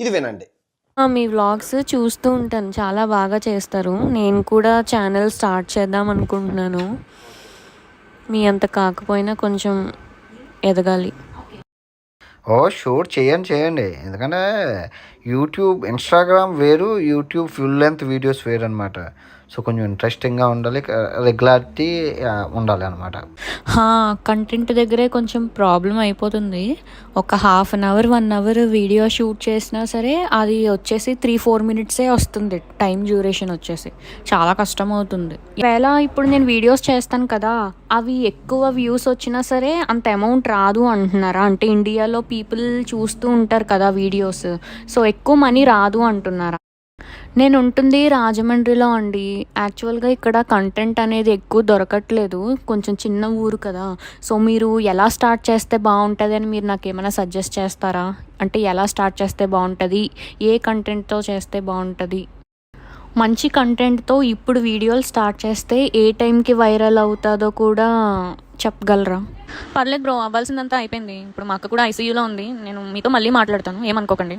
ఇది వినండి. మీ వ్లాగ్స్ చూస్తూ ఉంటాను. చాలా బాగా చేస్తారు. నేను కూడా ఛానల్ స్టార్ట్ చేద్దాం అనుకుంటున్నాను. మీ అంత కాకపోయినా కొంచెం ఎదగాలి. షూర్ చేయండి. ఎందుకంటే యూట్యూబ్, ఇన్స్టాగ్రామ్ వేరు, యూట్యూబ్ ఫుల్ లెంత్ వీడియోస్ వేరు అనమాట. సో కొంచెం ఇంట్రెస్టింగ్గా ఉండాలి, రెగ్యులారిటీ ఉండాలి అనమాట. కంటెంట్ దగ్గరే కొంచెం ప్రాబ్లం అయిపోతుంది. ఒక half an hour 1 hour video shoot చేసినా సరే అది వచ్చేసి 3-4 మినిట్సే వస్తుంది. టైం డ్యూరేషన్ వచ్చేసి చాలా కష్టం అవుతుంది. ఒకవేళ ఇప్పుడు నేను వీడియోస్ చేస్తాను కదా, అవి ఎక్కువ వ్యూస్ వచ్చినా సరే అంత అమౌంట్ రాదు అంటున్నారా? అంటే ఇండియాలో పీపుల్ చూస్తూ ఉంటారు కదా వీడియోస్, సో ఎక్కువ మనీ రాదు అంటున్నారా? నేను ఉంటుంది రాజమండ్రిలో అండి. యాక్చువల్గా ఇక్కడ కంటెంట్ అనేది ఎక్కువ దొరకట్లేదు. కొంచెం చిన్న ఊరు కదా. సో మీరు ఎలా స్టార్ట్ చేస్తే బాగుంటుంది అని మీరు నాకు ఏమైనా సజెస్ట్ చేస్తారా? అంటే ఎలా స్టార్ట్ చేస్తే బాగుంటుంది, ఏ కంటెంట్తో చేస్తే బాగుంటుంది? మంచి కంటెంట్తో ఇప్పుడు వీడియోలు స్టార్ట్ చేస్తే ఏ టైంకి వైరల్ అవుతుందో కూడా చెప్పగలరా? పర్లేదు బ్రో, అవ్వాల్సిందంతా అయిపోయింది. ఇప్పుడు మా అక్క కూడా ఐసీయూలో ఉంది. నేను మీతో మళ్ళీ మాట్లాడతాను, ఏమనుకోకండి.